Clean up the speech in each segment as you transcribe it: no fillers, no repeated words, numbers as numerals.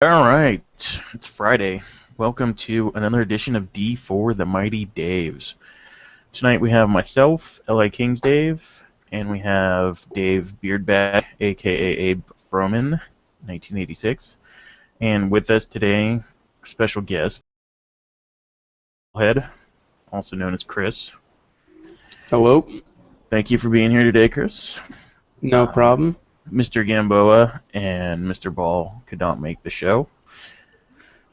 All right, it's Friday. Welcome to another edition of D4 The Mighty Daves. Tonight we have myself, LA Kings Dave, and we have Dave Beardbag, aka Abe Froman, 1986. And with us today, special guest, Head, also known as Chris. Hello. Thank you for being here today, Chris. No problem. Mr. Gamboa and Mr. Ball could not make the show.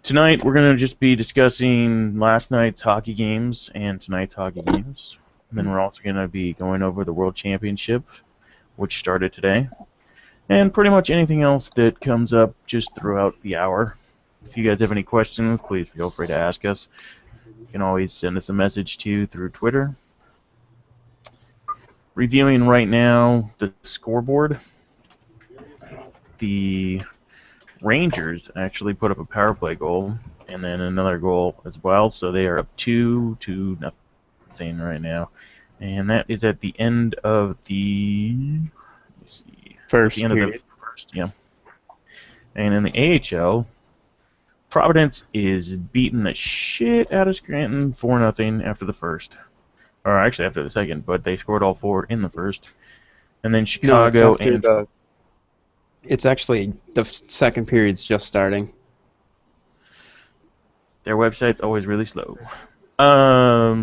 Tonight we're going to just be discussing last night's hockey games and tonight's hockey games. And then we're also going to be going over the World Championship, which started today, and pretty much anything else that comes up just throughout the hour. If you guys have any questions, please feel free to ask us. You can always send us a message through Twitter. Reviewing right now the scoreboard. The Rangers actually put up a power play goal and then another goal as well, so they are up 2-0 right now. And that is at the end of the First the end period. of the first, yeah. And in the AHL, Providence is beating the shit out of Scranton 4-0 after the first. Or actually after the second, but they scored all four in the first. And then No, it's Chicago after and the. It's actually the second period's just starting. their website's always really slow.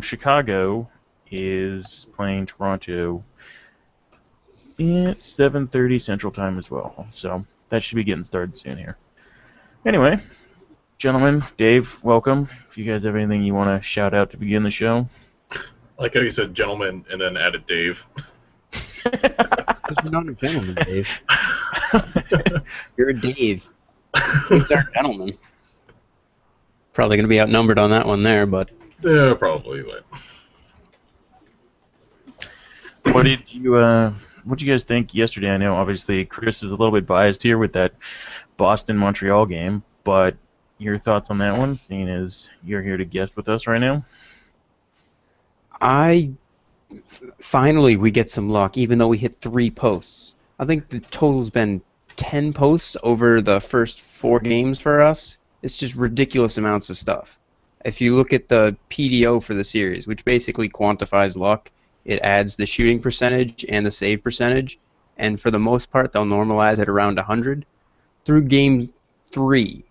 Chicago is playing Toronto at 7:30 Central Time as well, so that should be getting started soon here. Anyway, gentlemen, Dave, welcome. If you guys have anything you want to shout out to begin the show. I like how you said gentleman and then added Dave. Because you're not a gentleman, Dave. You're a Dave. Dave's our gentleman. Probably going to be outnumbered on that one there, but. Yeah, probably. But What did you guys think yesterday? I know obviously Chris is a little bit biased here with that Boston-Montreal game, but your thoughts on that one, seeing as you're here to guest with us right now? Finally, we get some luck, even though we hit 3 posts. I think the total's been 10 posts over the first 4 games for us. It's just ridiculous amounts of stuff. If you look at the PDO for the series, which basically quantifies luck, it adds the shooting percentage and the save percentage, and for the most part, they'll normalize at around 100. Through game 3,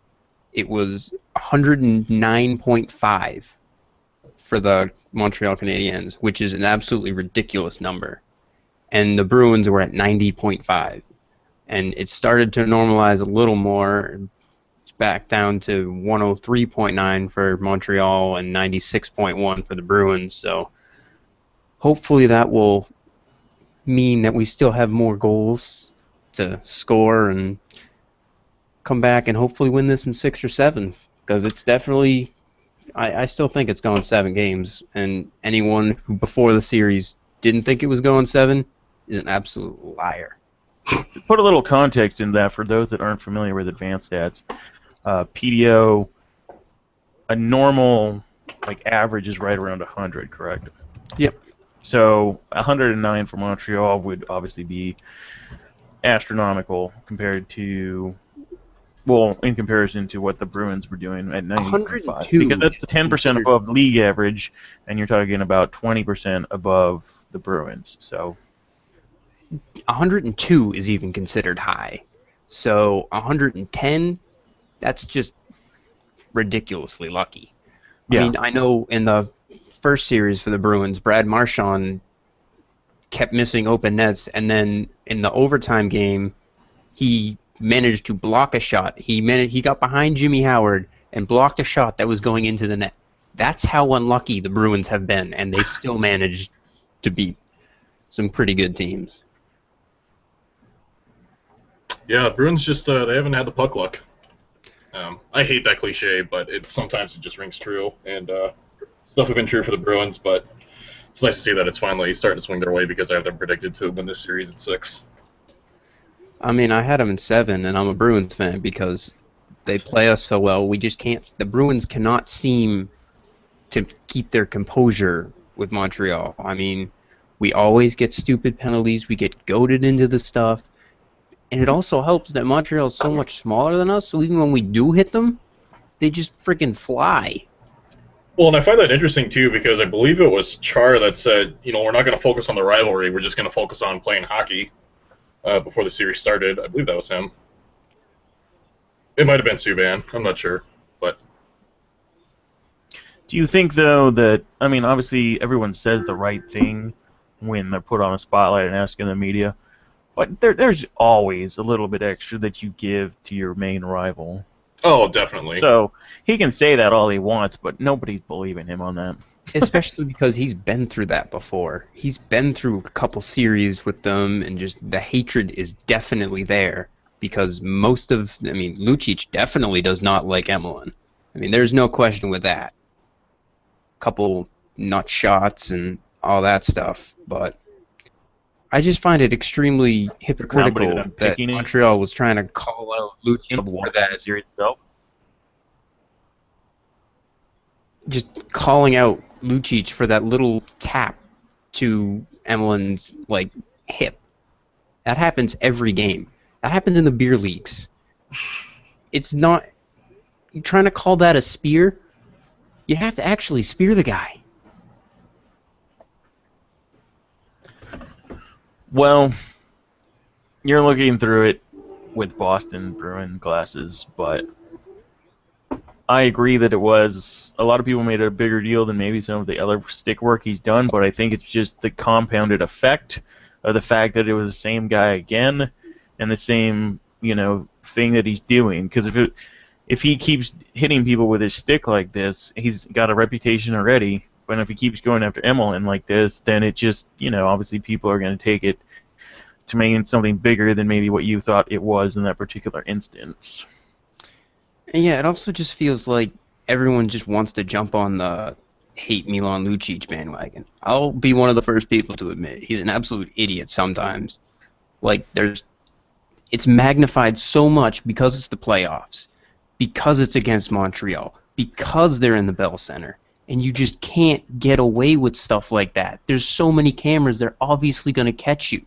it was 109.5 for the Montreal Canadiens, which is an absolutely ridiculous number. And the Bruins were at 90.5. And it started to normalize a little more. It's back down to 103.9 for Montreal and 96.1 for the Bruins. So hopefully that will mean that we still have more goals to score and come back and hopefully win this in 6 or 7. Because it's definitely... I still think it's going 7 games, and anyone who before the series didn't think it was going 7 is an absolute liar. To put a little context in that for those that aren't familiar with advanced stats, PDO, a normal average is right around 100, correct? Yep. So 109 for Montreal would obviously be astronomical compared to... Well, in comparison to what the Bruins were doing at 90.5, because that's 10% above league average, and you're talking about 20% above the Bruins. So 102 is even considered high. So 110, that's just ridiculously lucky. yeah, I mean, I know in the first series for the Bruins, Brad Marchand kept missing open nets, and then in the overtime game, he managed to block a shot. He got behind Jimmy Howard and blocked a shot that was going into the net. That's how unlucky the Bruins have been, and they still managed to beat some pretty good teams. yeah, Bruins just they haven't had the puck luck. I hate that cliche, but sometimes it just rings true, and stuff have been true for the Bruins. But it's nice to see that it's finally starting to swing their way because I have them predicted to win this series in 6. I mean, I had them in 7, and I'm a Bruins fan because they play us so well. We just can't. The Bruins cannot seem to keep their composure with Montreal. I mean, we always get stupid penalties. We get goaded into the stuff. And it also helps that Montreal is so much smaller than us, so even when we do hit them, they just freaking fly. Well, and I find that interesting too because I believe it was Char that said, we're not going to focus on the rivalry. We're just going to focus on playing hockey before the series started. I believe that was him. It might have been Subban. I'm not sure, but Do you think, though, that, I mean, obviously everyone says the right thing when they're put on a spotlight and asked in the media, but there's always a little bit extra that you give to your main rival. oh, definitely. So he can say that all he wants, but nobody's believing him on that. Especially because he's been through that before. He's been through a couple series with them, and just the hatred is definitely there. Because Lucic definitely does not like Emelin. I mean, there's no question with that. Couple nut shots and all that stuff, but I just find it extremely hypocritical that Montreal was trying to call out Lucic for that series itself. Just calling out Lucic for that little tap to Emelin's hip. That happens every game. That happens in the beer leagues. It's not... You're trying to call that a spear? You have to actually spear the guy. Well, you're looking through it with Boston Bruin glasses, but I agree that it was... A lot of people made it a bigger deal than maybe some of the other stick work he's done, but I think it's just the compounded effect of the fact that it was the same guy again and the same, thing that he's doing. Because if he keeps hitting people with his stick like this, he's got a reputation already. But if he keeps going after Emelin like this, then it just, obviously people are going to take it to making something bigger than maybe what you thought it was in that particular instance. And yeah, it also just feels like everyone just wants to jump on the hate Milan Lucic bandwagon. I'll be one of the first people to admit he's an absolute idiot sometimes. It's magnified so much because it's the playoffs, because it's against Montreal, because they're in the Bell Center, and you just can't get away with stuff like that. There's so many cameras, they're obviously going to catch you.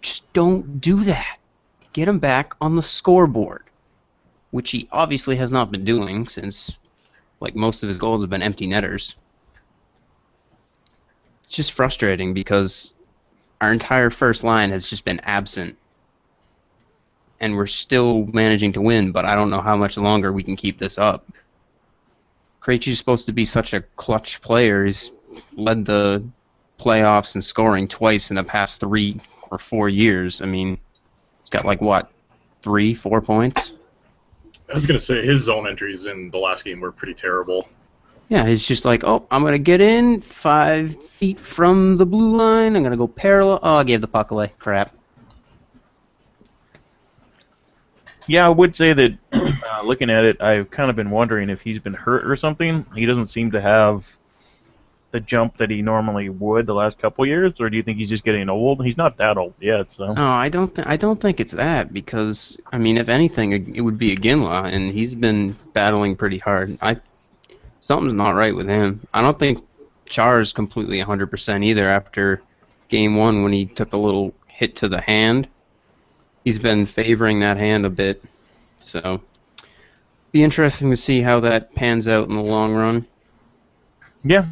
Just don't do that. Get him back on the scoreboard, which he obviously has not been doing since most of his goals have been empty netters. It's just frustrating because our entire first line has just been absent. And we're still managing to win, but I don't know how much longer we can keep this up. Krejci's supposed to be such a clutch player. He's led the playoffs in scoring twice in the past 3 or 4 years. I mean, he's got 3, 4 points. I was going to say his zone entries in the last game were pretty terrible. Yeah, he's just I'm going to get in 5 feet from the blue line. I'm going to go parallel. Oh, I gave the puck away. Crap. Yeah, I would say that looking at it, I've kind of been wondering if he's been hurt or something. He doesn't seem to have the jump that he normally would the last couple years, or do you think he's just getting old? He's not that old yet, so. No, I don't think it's that, because if anything, it would be Iginla, and he's been battling pretty hard. Something's not right with him. I don't think Char's completely 100% either after Game 1 when he took a little hit to the hand. He's been favoring that hand a bit, so be interesting to see how that pans out in the long run. Yeah.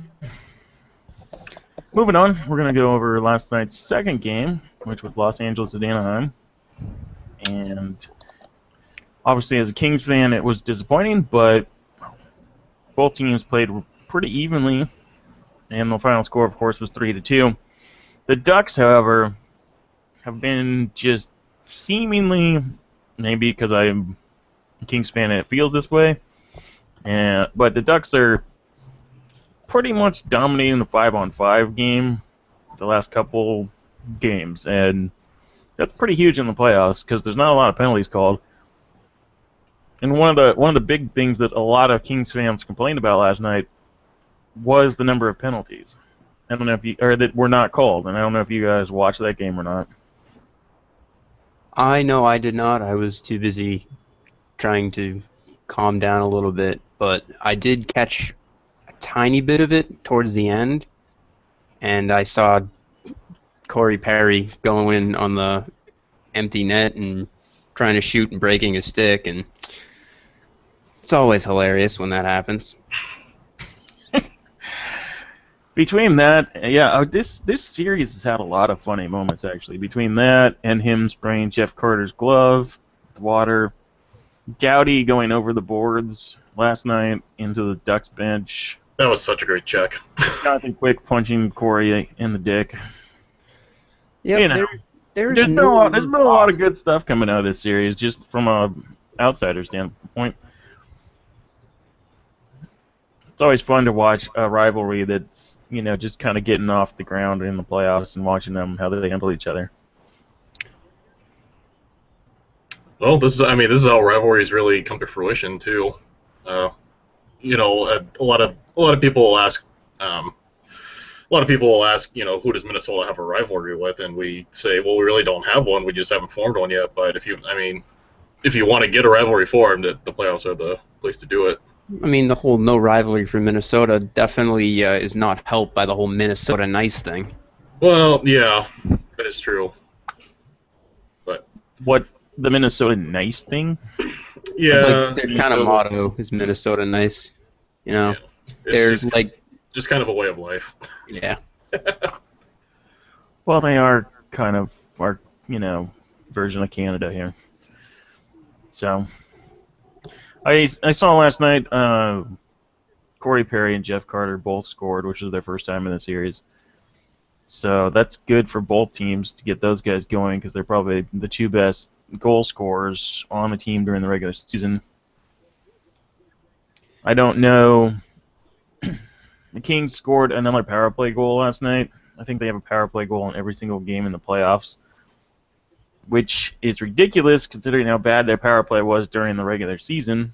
Moving on, we're going to go over last night's second game, which was Los Angeles at Anaheim. And obviously as a Kings fan, it was disappointing, but both teams played pretty evenly, and the final score, of course, was 3-2. The Ducks, however, have been just seemingly, maybe because I'm a Kings fan and it feels this way, but the Ducks are pretty much dominating the 5-on-5 game the last couple games, and that's pretty huge in the playoffs because there's not a lot of penalties called. And one of the big things that a lot of Kings fans complained about last night was the number of penalties. I don't know if that were not called, and I don't know if you guys watched that game or not. I know I did not. I was too busy trying to calm down a little bit, but I did catch a tiny bit of it towards the end, and I saw Corey Perry going in on the empty net and trying to shoot and breaking his stick, and it's always hilarious when that happens. Between that, yeah, this series has had a lot of funny moments actually. Between that and him spraying Jeff Carter's glove with water, Dowdy going over the boards last night into the Ducks bench, That was such a great check. Jonathan Quick punching Corey in the dick. Yep, You know, there's there's been a lot of good stuff coming out of this series, just from a outsider standpoint. It's always fun to watch a rivalry that's, just kind of getting off the ground in the playoffs and watching them, how they handle each other. Well, this is how rivalries really come to fruition too. A lot of people will ask, who does Minnesota have a rivalry with, and we say, well, we really don't have one. We just haven't formed one yet. But if you want to get a rivalry formed, the playoffs are the place to do it. I mean, the whole no rivalry for Minnesota definitely is not helped by the whole Minnesota nice thing. Well, yeah, that is true. But What, the Minnesota nice thing? yeah, Like, their kind of motto is Minnesota nice. it's They're just, like, just kind of a way of life. yeah. Well, they are kind of our, version of Canada here. So, I saw last night Corey Perry and Jeff Carter both scored, which was their first time in the series. So that's good for both teams to get those guys going, because they're probably the two best goal scorers on the team during the regular season. I don't know. The Kings scored another power play goal last night. I think they have a power play goal in every single game in the playoffs, which is ridiculous considering how bad their power play was during the regular season,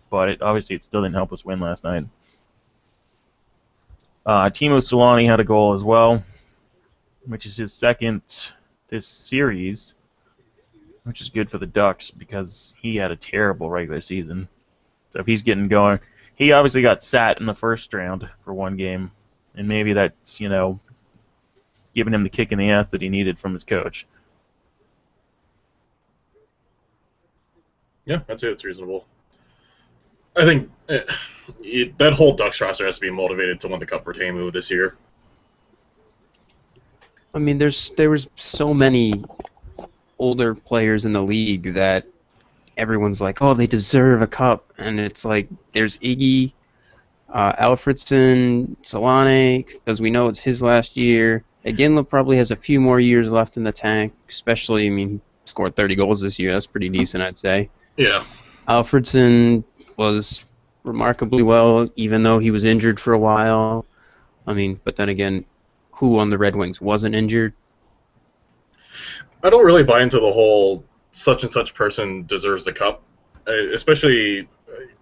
but it still didn't help us win last night. Timo Solani had a goal as well, which is his second this series, which is good for the Ducks because he had a terrible regular season. So if he's getting going, he obviously got sat in the first round for one game, and maybe that's, giving him the kick in the ass that he needed from his coach. Yeah, I'd say it's reasonable. I think that whole Ducks roster has to be motivated to win the Cup for Teemu this year. I mean, there was so many older players in the league that everyone's like, oh, they deserve a cup, and it's like there's Iggy, Alfredson, Solane, because we know it's his last year. Iginla probably has a few more years left in the tank, especially, he scored 30 goals this year. That's pretty decent, I'd say. Yeah. Alfredson was remarkably well, even though he was injured for a while. But then again, who on the Red Wings wasn't injured? I don't really buy into the whole such and such person deserves the cup, especially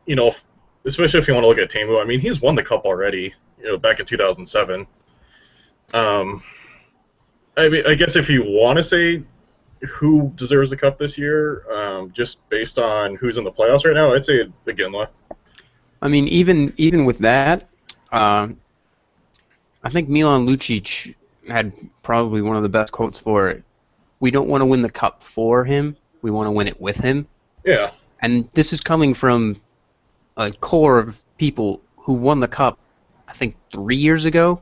if you want to look at Teemu. He's won the cup already, back in 2007. I guess if you want to say who deserves the cup this year, just based on who's in the playoffs right now, I'd say Iginla. Even with that, I think Milan Lucic had probably one of the best quotes for it. We don't want to win the cup for him. We want to win it with him. Yeah. And this is coming from a core of people who won the cup, I think, 3 years ago.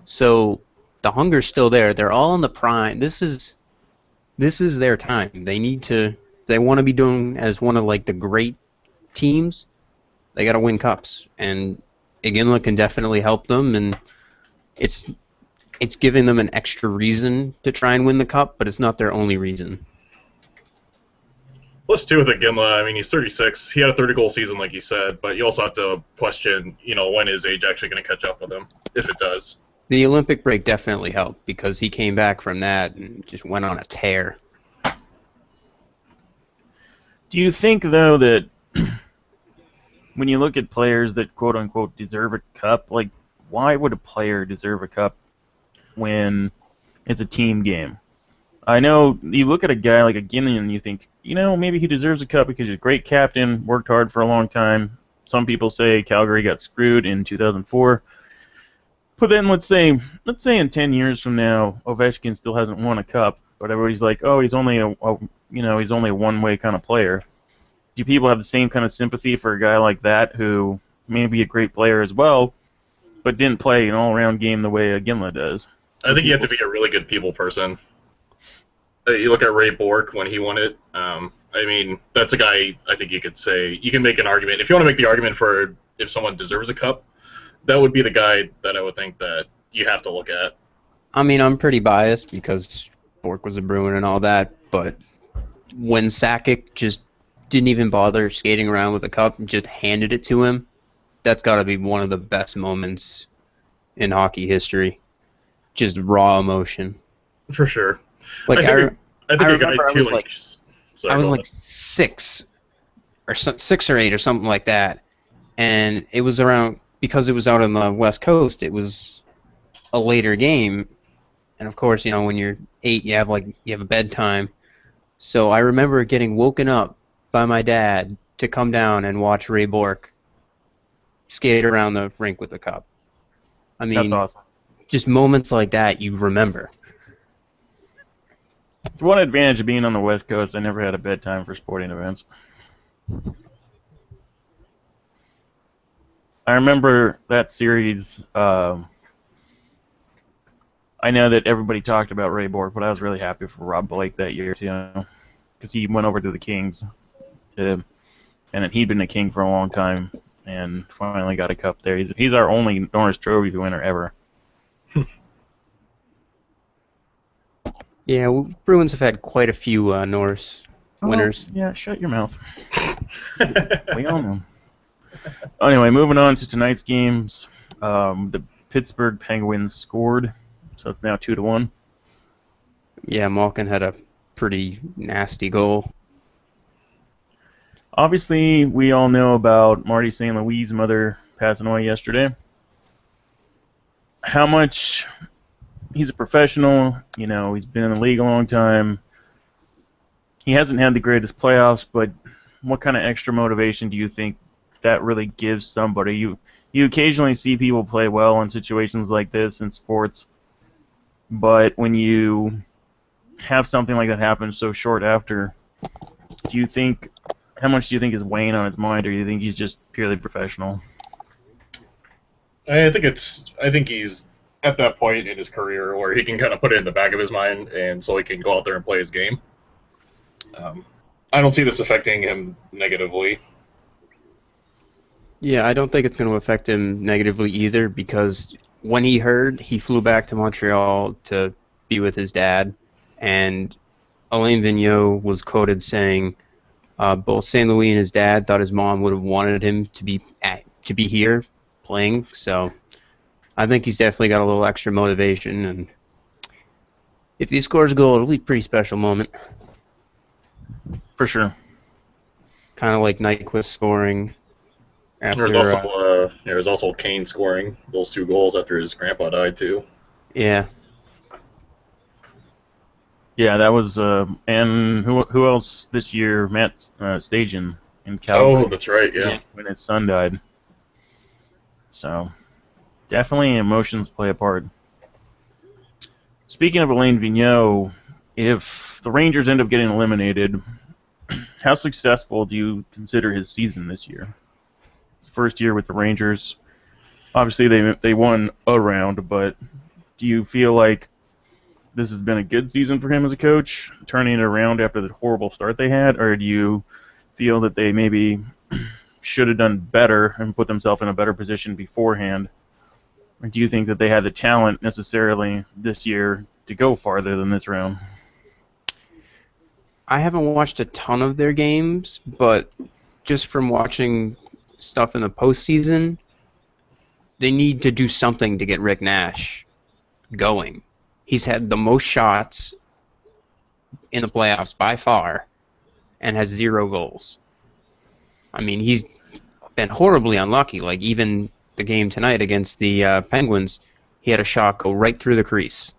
So the hunger's still there. They're all in the prime. This is their time. They want to be doing as one of the great teams. They got to win cups, and Iginla can definitely help them, and it's giving them an extra reason to try and win the cup, but it's not their only reason. Plus, too, with Iginla, he's 36. He had a 30-goal season, like you said, but you also have to question, when is age actually going to catch up with him, if it does. The Olympic break definitely helped because he came back from that and just went on a tear. Do you think, though, that when you look at players that quote-unquote deserve a cup, why would a player deserve a cup when it's a team game? I know you look at a guy like Iginla and you think, maybe he deserves a cup because he's a great captain, worked hard for a long time. Some people say Calgary got screwed in 2004. But then let's say in 10 years from now, Ovechkin still hasn't won a cup, but everybody's like, oh, he's only he's only a one-way kind of player. Do people have the same kind of sympathy for a guy like that who may be a great player as well, but didn't play an all-around game the way Ginla does? I think you have to be a really good people person. You look at Ray Bork when he won it. I mean, that's a guy I think you could say, you can make an argument. If you want to make the argument for if someone deserves a cup, that would be the guy that I would think that you have to look at. I mean, I'm pretty biased because Bork was a Bruin and all that, but when Sakic just didn't even bother skating around with a cup and just handed it to him, that's got to be one of the best moments in hockey history. Just raw emotion. For sure. Like I think I a guy remember too, I was like 6 or 8 or something like that, and it was around because it was out on the West Coast. It was a later game, and of course, when you're 8, you have a bedtime. So I remember getting woken up by my dad to come down and watch Ray Bork skate around the rink with the cup. I mean, That's awesome. Just moments like that you remember. It's one advantage of being on the West Coast. I never had a bedtime for sporting events. I remember that series. I know that everybody talked about Ray Bork, but I was really happy for Rob Blake that year too, because he went over to the Kings, and he'd been a King for a long time, and finally got a cup there. He's our only Norris Trophy winner ever. Yeah, Bruins have had quite a few Norris winners. Yeah, shut your mouth. We all know. Anyway, moving on to tonight's games. The Pittsburgh Penguins scored, so it's now 2-1. Yeah, Malkin had a pretty nasty goal. Obviously, we all know about Marty St. Louis' mother passing away yesterday. How much... He's a professional, he's been in the league a long time. He hasn't had the greatest playoffs, but what kind of extra motivation do you think that really gives somebody? You occasionally see people play well in situations like this in sports, but when you have something like that happen so short after, how much do you think is weighing on his mind, or do you think he's just purely professional? I think he's at that point in his career where he can kind of put it in the back of his mind, and so he can go out there and play his game. I don't see this affecting him negatively. Yeah, I don't think it's going to affect him negatively either, because when he heard, he flew back to Montreal to be with his dad, and Alain Vigneault was quoted saying both St. Louis and his dad thought his mom would have wanted him to be here playing, so I think he's definitely got a little extra motivation, and if he scores a goal, it'll be a pretty special moment. For sure. Kind of like Nyquist scoring after... There's also Kane scoring those 2 goals after his grandpa died, too. Yeah. Yeah, that was... and who else this year? Matt Stajan in Calgary. Oh, that's right, yeah. When his son died. So... Definitely emotions play a part. Speaking of Alain Vigneault, if the Rangers end up getting eliminated, how successful do you consider his season this year? His first year with the Rangers. Obviously, they won a round, but do you feel like this has been a good season for him as a coach, turning it around after the horrible start they had, or do you feel that they maybe should have done better and put themselves in a better position beforehand? Or do you think that they had the talent necessarily this year to go farther than this round? I haven't watched a ton of their games, but just from watching stuff in the postseason, they need to do something to get Rick Nash going. He's had the most shots in the playoffs by far and has 0 goals. I mean, he's been horribly unlucky. Like, even the game tonight against the Penguins, he had a shot go right through the crease.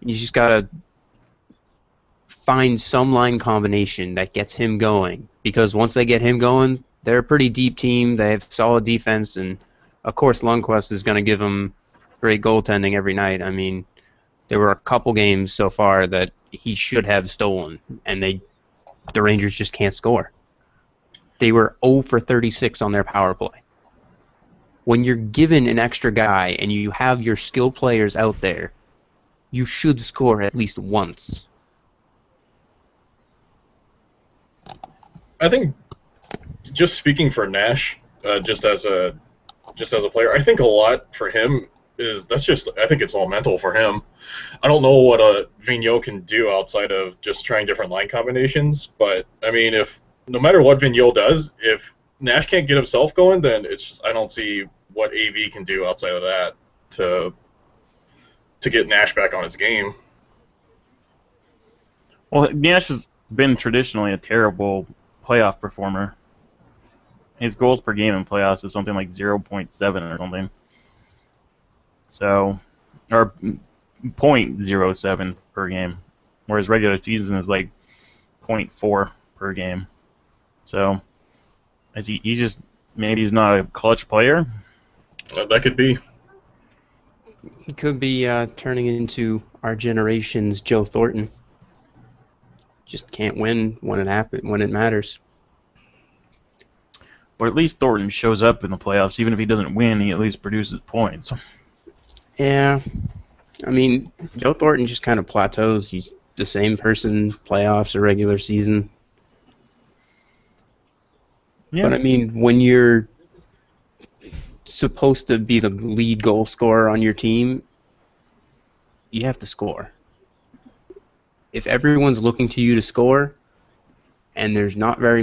You just got to find some line combination that gets him going, because once they get him going, they're a pretty deep team. They have solid defense, and of course Lundqvist is going to give them great goaltending every night. I mean, There were a couple games so far that he should have stolen, and the Rangers just can't score. They were 0 for 36 on their power play. When you're given an extra guy and you have your skill players out there, you should score at least once. I think, just speaking for Nash, just as a player, I think a lot for him is I think it's all mental for him. I don't know what Vigneault can do outside of just trying different line combinations, but I mean, if no matter what Vigneault does, if Nash can't get himself going, then it's just I don't see what AV can do outside of that to get Nash back on his game. Well, Nash has been traditionally a terrible playoff performer. His goals per game in playoffs is something like 0.7 or something. So, or 0.07 per game, whereas regular season is like 0.4 per game. So, he's just maybe he's not a clutch player. That could be. He could be turning into our generation's Joe Thornton. Just can't win when it matters. But at least Thornton shows up in the playoffs. Even if he doesn't win, he at least produces points. Yeah. I mean, Joe Thornton just kind of plateaus. He's the same person, playoffs or regular season. Yeah. But I mean, when you're supposed to be the lead goal scorer on your team, you have to score. If everyone's looking to you to score, and there's not very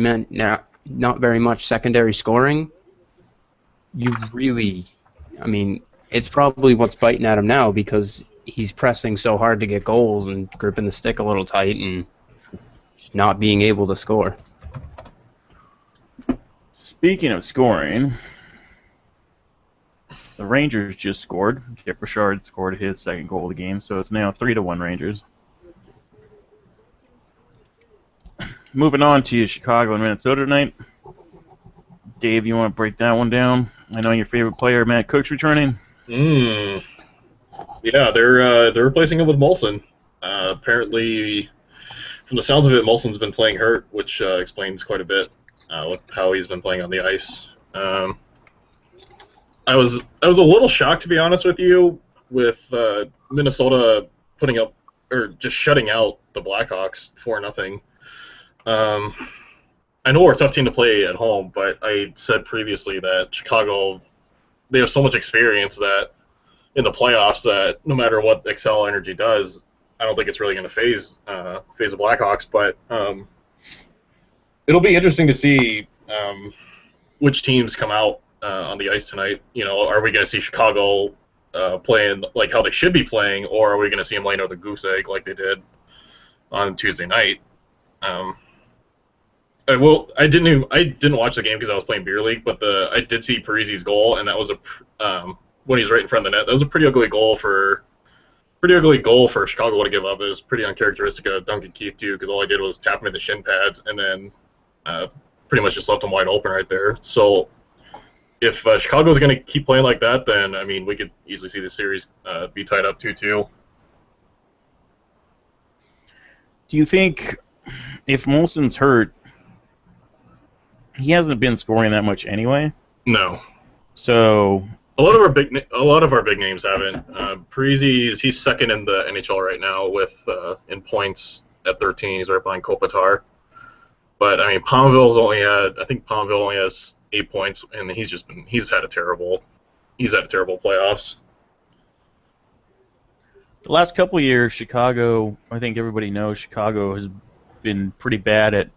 much secondary scoring, you really, I mean, it's probably what's biting at him now because he's pressing so hard to get goals and gripping the stick a little tight and just not being able to score. Speaking of scoring, the Rangers just scored. Kip Richard scored his second goal of the game, so it's now 3-1 Rangers. Moving on to Chicago and Minnesota tonight. Dave, you want to break that one down? I know your favorite player, Matt Cook's returning. Yeah, they're replacing him with Molson. Apparently, from the sounds of it, Molson's been playing hurt, which explains quite a bit with how he's been playing on the ice. I was a little shocked, to be honest with you, with Minnesota putting up or just shutting out the Blackhawks 4-0. I know we're a tough team to play at home, but I said previously that Chicago, they have so much experience that in the playoffs that no matter what Excel Energy does, I don't think it's really going to phase the Blackhawks. But it'll be interesting to see which teams come out on the ice tonight. You know, are we going to see Chicago playing like how they should be playing, or are we going to see them laying out the goose egg like they did on Tuesday night? I didn't watch the game because I was playing beer league, but I did see Parisi's goal, and that was when he's right in front of the net. That was a pretty ugly goal for Chicago to give up. It was pretty uncharacteristic of Duncan Keith too, because all I did was tap him in the shin pads and then pretty much just left him wide open right there. So if Chicago's going to keep playing like that, then I mean we could easily see the series be tied up 2-2. Do you think if Molson's hurt, he hasn't been scoring that much anyway? No. So a lot of our big names haven't. Parisi's he's second in the NHL right now with in points at 13. He's right behind Kopitar. But I mean, Palmville only has 8 points, and he's had a terrible playoffs. the last couple of years, Chicago, I think everybody knows Chicago has been pretty bad at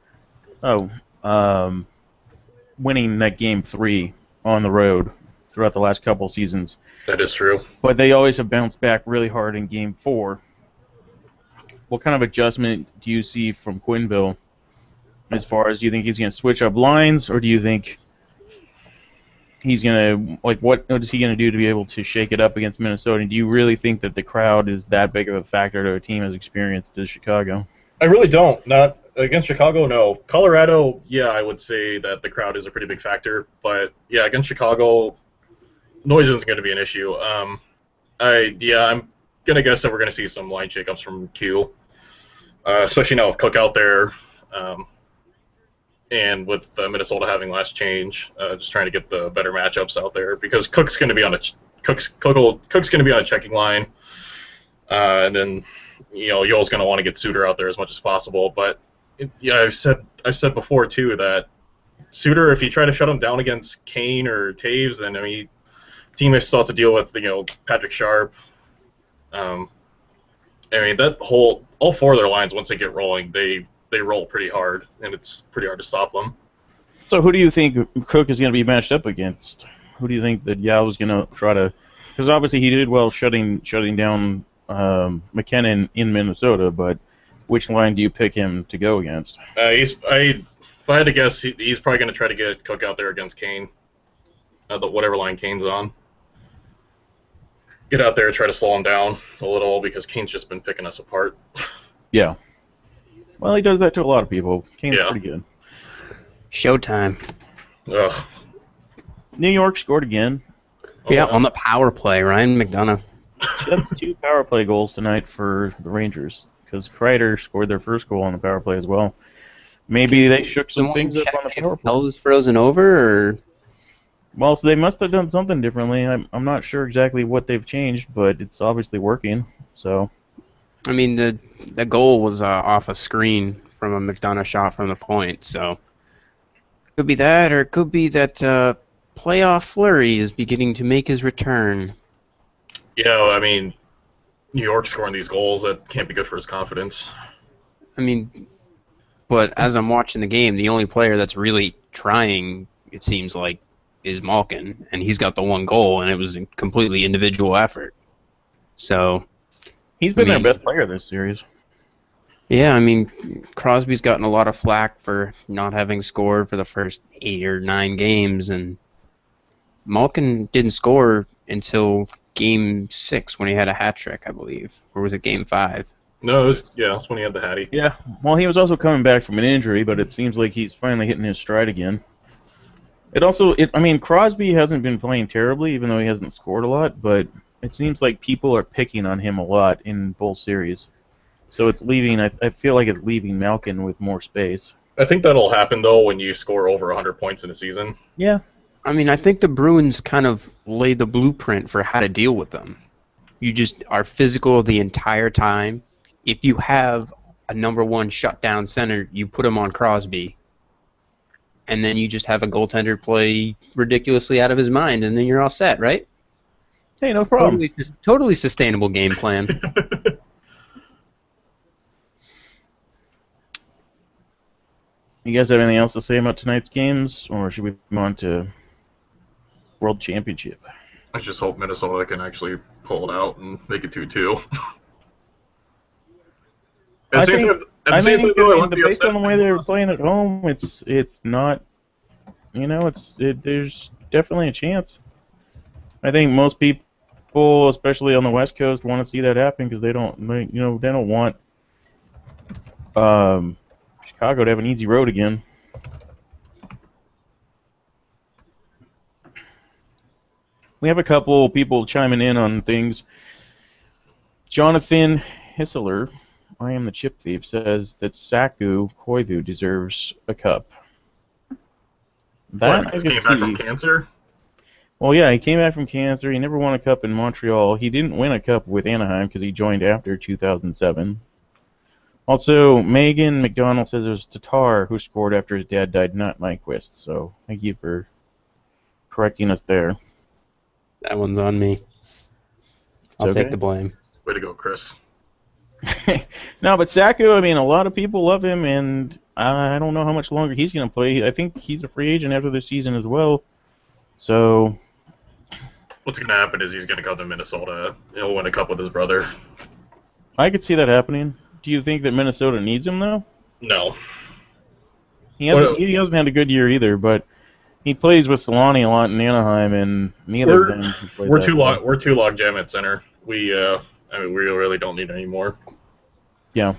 winning that game 3 on the road throughout the last couple seasons. That is true. But they always have bounced back really hard in game 4. What kind of adjustment do you see from Quenneville as far as, do you think he's going to switch up lines, or do you think he's going to, like, what is he going to do to be able to shake it up against Minnesota? And do you really think that the crowd is that big of a factor to a team as experienced as Chicago? I really don't. Not against Chicago, no. Colorado, yeah, I would say that the crowd is a pretty big factor. But, yeah, against Chicago, noise isn't going to be an issue. I'm gonna guess that we're gonna see some line shakeups from Q, especially now with Cook out there, and with Minnesota having last change, just trying to get the better matchups out there because Cook's gonna be on a checking line, and then Yoel's gonna want to get Suter out there as much as possible. But yeah, I've said before too that Suter, if you try to shut him down against Kane or Taves, then teammates still has to deal with Patrick Sharp. All four of their lines once they get rolling, they roll pretty hard, and it's pretty hard to stop them. So who do you think Cook is going to be matched up against? Who do you think that Yao is going to try to? Because obviously he did well shutting down McKinnon in Minnesota, but which line do you pick him to go against? If I had to guess, he's probably going to try to get Cook out there against Kane, whatever line Kane's on. Get out there, try to slow him down a little because Kane's just been picking us apart. Yeah. Well, he does that to a lot of people. Kane's pretty good. Showtime. Ugh. New York scored again. Yeah, on the power play, Ryan McDonough. That's 2 power play goals tonight for the Rangers because Kreider scored their first goal on the power play as well. Maybe they shook some things up on the power play. Hell was frozen over, or? Well, so they must have done something differently. I'm not sure exactly what they've changed, but it's obviously working. So. I mean, the goal was off a screen from a McDonough shot from the point, so could be that, or it could be that playoff Fleury is beginning to make his return. Yeah, New York scoring these goals, that can't be good for his confidence. But as I'm watching the game, the only player that's really trying, it seems like, is Malkin, and he's got the 1 goal, and it was a completely individual effort. So he's been their best player this series. Yeah, Crosby's gotten a lot of flack for not having scored for the first 8 or 9 games, and Malkin didn't score until Game 6 when he had a hat trick, I believe. Or was it Game 5? No, that's when he had the hattie. Yeah, well, he was also coming back from an injury, but it seems like he's finally hitting his stride again. Crosby hasn't been playing terribly, even though he hasn't scored a lot, but it seems like people are picking on him a lot in both series. So it's leaving, I feel like it's leaving Malkin with more space. I think that'll happen, though, when you score over 100 points in a season. Yeah. I think the Bruins kind of laid the blueprint for how to deal with them. You just are physical the entire time. If you have a number 1 shutdown center, you put him on Crosby. And then you just have a goaltender play ridiculously out of his mind, and then you're all set, right? Hey, no problem. Totally sustainable game plan. You guys have anything else to say about tonight's games, or should we move on to World Championship? I just hope Minnesota can actually pull it out and make it 2-2. Based on the way they were playing at home, it's not, there's definitely a chance. I think most people, especially on the West Coast, want to see that happen because they don't want Chicago to have an easy road again. We have a couple people chiming in on things. Jonathan Hissler, I am the Chip Thief, says that Saku Koivu deserves a cup. That he came back from cancer? Well, yeah, he came back from cancer. He never won a cup in Montreal. He didn't win a cup with Anaheim because he joined after 2007. Also, Megan McDonald says it was Tatar who scored after his dad died, not Nyquist. So thank you for correcting us there. That one's on me. I'll take the blame. Way to go, Chris. No, but Saku, a lot of people love him, and I don't know how much longer he's going to play. I think he's a free agent after this season as well. So what's going to happen is he's going to come to Minnesota. He'll win a cup with his brother. I could see that happening. Do you think that Minnesota needs him, though? No. He hasn't had a good year either, but he plays with Solani a lot in Anaheim, and neither of them. We're too logjam at center. We really don't need any more. Yeah.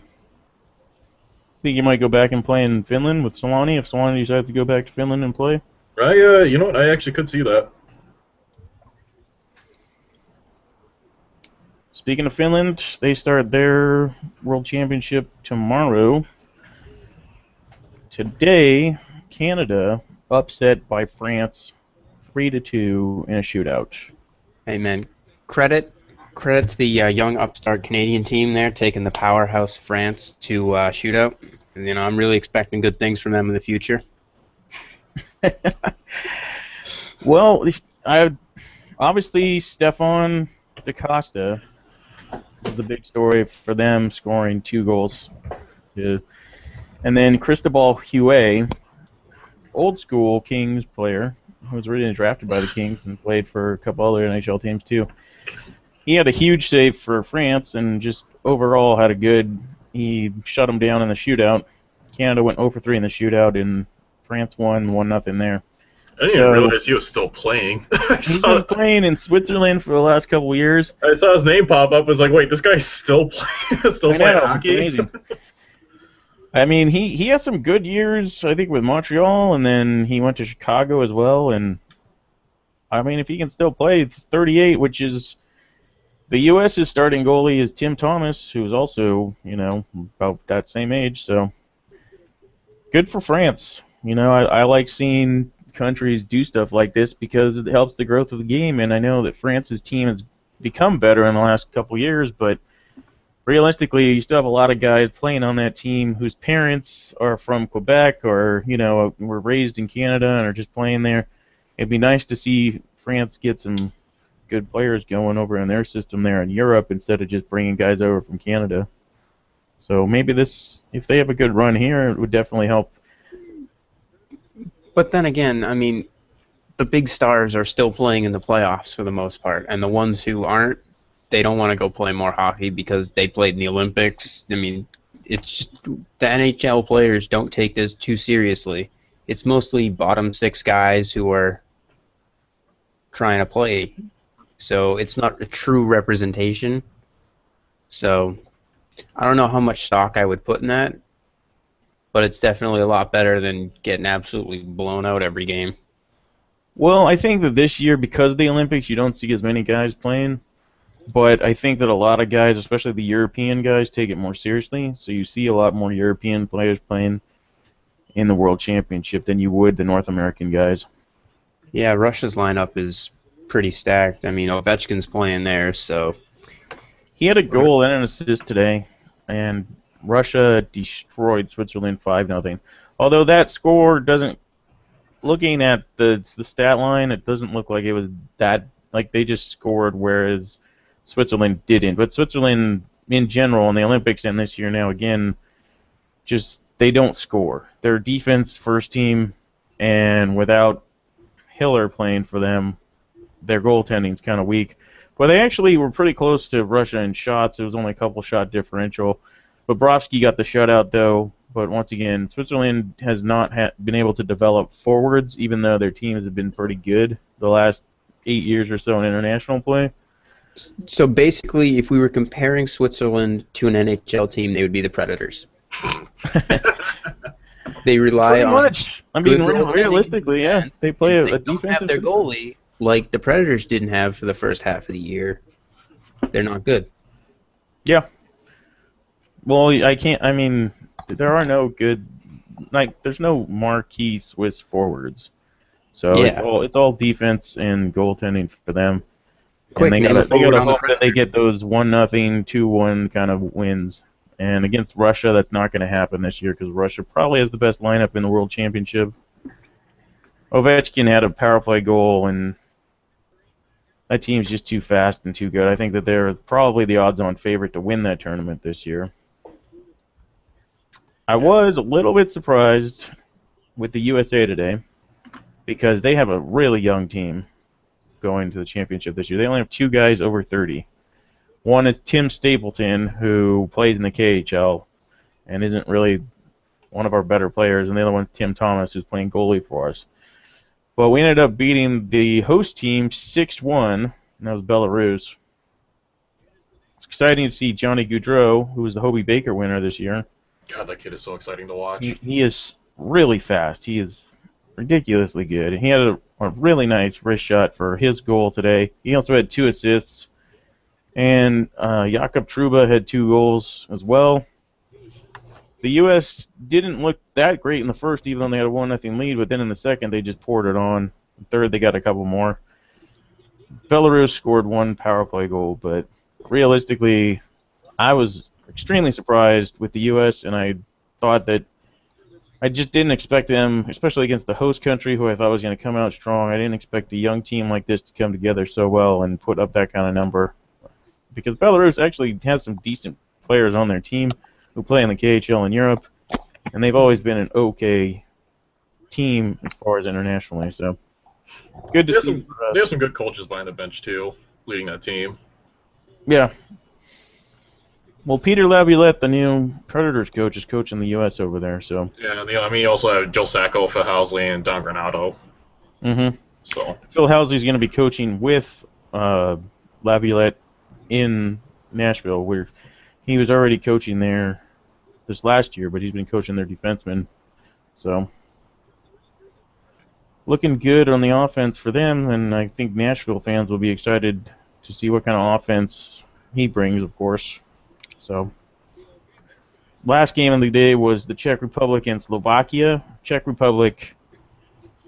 Think you might go back and play in Finland with Solani if Solani decides to go back to Finland and play? You know what? I actually could see that. Speaking of Finland, they start their World Championship tomorrow. Today, Canada upset by France 3-2 in a shootout. Hey man, credit to the young upstart Canadian team there, taking the powerhouse France to shootout. You know, I'm really expecting good things from them in the future. Well, obviously Stefan DaCosta was the big story for them, scoring 2 goals. Yeah. And then Cristobal Huet, old school Kings player, who was originally drafted by the Kings and played for a couple other NHL teams too. He had a huge save for France and just overall had a good. He shut them down in the shootout. Canada went 0 for 3 in the shootout, and France won 1-0 there. I didn't even realize he was still playing. He's been playing in Switzerland for the last couple of years. I saw his name pop up. I was like, wait, this guy's still playing, playing hockey? It's amazing. I mean, he had some good years, I think, with Montreal, and then he went to Chicago as well. And I mean, if he can still play, it's 38, which is the U.S.'s starting goalie is Tim Thomas, who's also, you know, about that same age. So good for France. You know, I like seeing countries do stuff like this because it helps the growth of the game. And I know that France's team has become better in the last couple of years, but realistically, you still have a lot of guys playing on that team whose parents are from Quebec or, you know, were raised in Canada and are just playing there. It'd be nice to see France get some good players going over in their system there in Europe instead of just bringing guys over from Canada. So maybe this, if they have a good run here, it would definitely help. But then again, I mean, the big stars are still playing in the playoffs for the most part, and the ones who aren't, they don't want to go play more hockey because they played in the Olympics. I mean, it's just the NHL players don't take this too seriously. It's mostly bottom 6 guys who are trying to play, so it's not a true representation. So I don't know how much stock I would put in that, but it's definitely a lot better than getting absolutely blown out every game. Well, I think that this year, because of the Olympics, you don't see as many guys playing. But I think that a lot of guys, especially the European guys, take it more seriously. So you see a lot more European players playing in the World Championship than you would the North American guys. Yeah, Russia's lineup is pretty stacked. I mean, Ovechkin's playing there, so... He had a goal and an assist today, and Russia destroyed Switzerland 5-0. Although that score doesn't... Looking at the stat line, it doesn't look like it was that... Like, they just scored, whereas Switzerland didn't. But Switzerland, in general, in the Olympics and this year now, again, just, they don't score. Their defense first team, and without Hiller playing for them, their goaltending's kind of weak. But they actually were pretty close to Russia in shots. It was only a couple shot differential. Bobrovsky got the shutout, though. But once again, Switzerland has not been able to develop forwards, even though their teams have been pretty good the last 8 years or so in international play. So basically, if we were comparing Switzerland to an NHL team, they would be the Predators. They rely pretty on much. I mean, realistically, yeah, they play a don't defensive have their system. goalie like the Predators didn't have for the first half of the year. They're not good. Yeah. Well, I can't. I mean, there are no good. Like, there's no marquee Swiss forwards. So Yeah. it's all defense and goaltending for them. Quick, and they name a gotta forward on the hope that they get those 1-0, 2-1 kind of wins. And against Russia, that's not going to happen this year because Russia probably has the best lineup in the World Championship. Ovechkin had a power play goal, and that team's just too fast and too good. I think that they're probably the odds-on favorite to win that tournament this year. I was a little bit surprised with the USA today because they have a really young team going to the championship this year. They only have 2 guys over 30. One is Tim Stapleton, who plays in the KHL and isn't really one of our better players, and the other one's Tim Thomas, who's playing goalie for us. But we ended up beating the host team 6-1, and that was Belarus. It's exciting to see Johnny Gaudreau, who was the Hobie Baker winner this year. God, that kid is so exciting to watch. He is really fast. He is ridiculously good. He had a really nice wrist shot for his goal today. He also had 2 assists. And Jakub Truba had 2 goals as well. The U.S. didn't look that great in the first, even though they had a 1-0 lead, but then in the second they just poured it on. In the third, they got a couple more. Belarus scored 1 power play goal, but realistically, I was extremely surprised with the U.S., and I thought that I just didn't expect them, especially against the host country, who I thought was going to come out strong. I didn't expect a young team like this to come together so well and put up that kind of number. Because Belarus actually has some decent players on their team who play in the KHL in Europe, and they've always been an okay team as far as internationally. So it's good to see. They have some good coaches behind the bench too, leading that team. Yeah. Well, Peter Laviolette, the new Predators coach, is coaching the U.S. over there. So Yeah, I mean, you also have Joe Sacco, Phil Housley, and Don Granato. Mm-hmm. So Phil Housley's going to be coaching with Laviolette in Nashville, where he was already coaching there this last year, but he's been coaching their defensemen. So looking good on the offense for them, and I think Nashville fans will be excited to see what kind of offense he brings, of course. So last game of the day was the Czech Republic and Slovakia. Czech Republic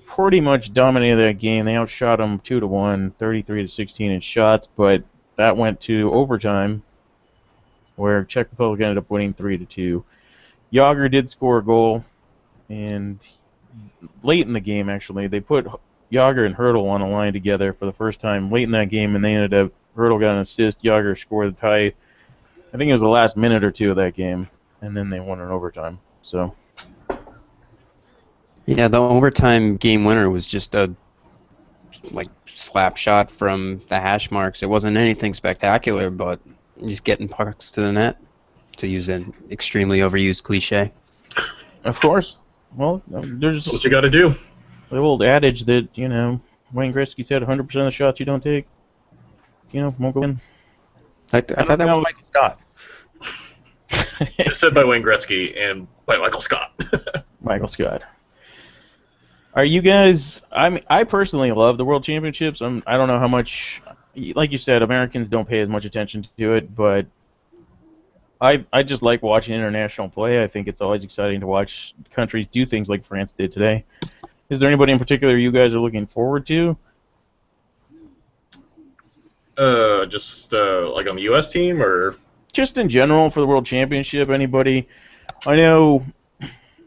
pretty much dominated that game. They outshot them 2-1, 33-16 in shots, but that went to overtime, where Czech Republic ended up winning 3-2. Yager did score a goal, and late in the game, actually, they put Yager and Hurdle on a line together for the first time late in that game, and they ended up, Hurdle got an assist, Yager scored the tie. I think it was the last minute or two of that game, and then they won in overtime. So Yeah, the overtime game winner was just a slap shot from the hash marks. It wasn't anything spectacular, but just getting pucks to the net, to use an extremely overused cliche. of course, well, there's that's what you got to do. the old adage that, Wayne Gretzky said 100% of the shots you don't take, won't go in. I thought that was Michael Scott. It's said by Wayne Gretzky and by Michael Scott. Michael Scott. Are you guys? I personally love the World Championships. I don't know how much, like you said, Americans don't pay as much attention to it, but I just like watching international play. I think it's always exciting to watch countries do things like France did today. Is there anybody in particular you guys are looking forward to? Just like on the U.S. team, or Just in general for the World Championship, anybody? I know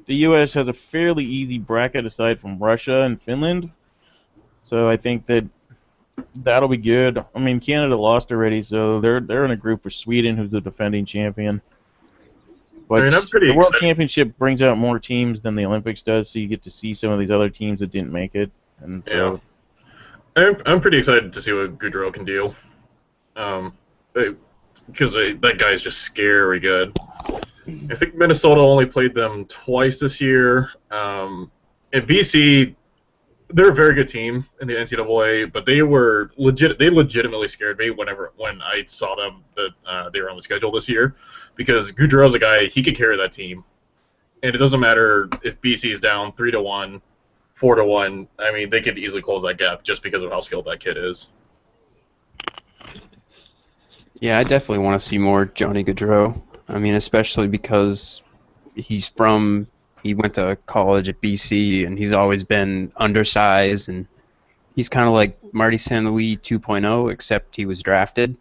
the U.S. has a fairly easy bracket aside from Russia and Finland, so I think that'll be good. I mean, Canada lost already, so they're in a group with Sweden, who's the defending champion. But I mean, I'm pretty the World excited. Championship brings out more teams than the Olympics does, so you get to see some of these other teams that didn't make it. And so, I'm pretty excited to see what Goudreau can do. Because that guy is just scary good. I think Minnesota only played them twice this year. And BC, they're a very good team in the NCAA, but they were legitimately scared me when I saw them that they were on the schedule this year, because Goudreau's a guy, he could carry that team, and it doesn't matter if BC's down 3-1, 4-1. I mean, they could easily close that gap just because of how skilled that kid is. Yeah, I definitely want to see more Johnny Gaudreau. I mean, especially because he went to college at BC, and he's always been undersized, and he's kind of like Marty St. Louis 2.0, except he was drafted.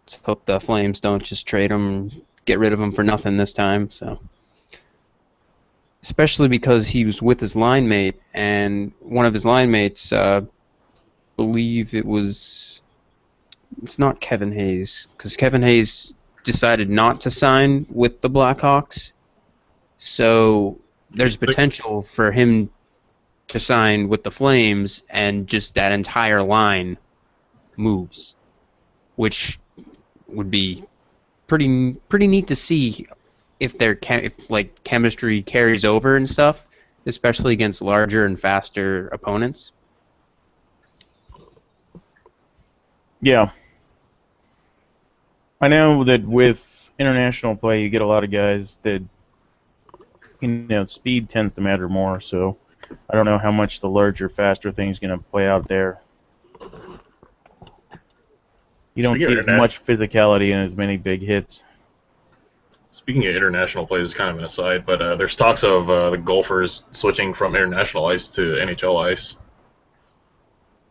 Let's hope the Flames don't just trade him, get rid of him for nothing this time. So, especially because he was with his line mate, and one of his line mates, believe it's not Kevin Hayes, because Kevin Hayes decided not to sign with the Blackhawks. So there's potential for him to sign with the Flames, and just that entire line moves, which would be pretty neat to see if chemistry carries over and stuff, especially against larger and faster opponents. yeah. I know that with international play, you get a lot of guys that, speed tends to matter more, so I don't know how much the larger, faster thing is going to play out there. You don't see as much physicality and as many big hits. Speaking of international plays, it's kind of an aside, but there's talks of the golfers switching from international ice to NHL ice.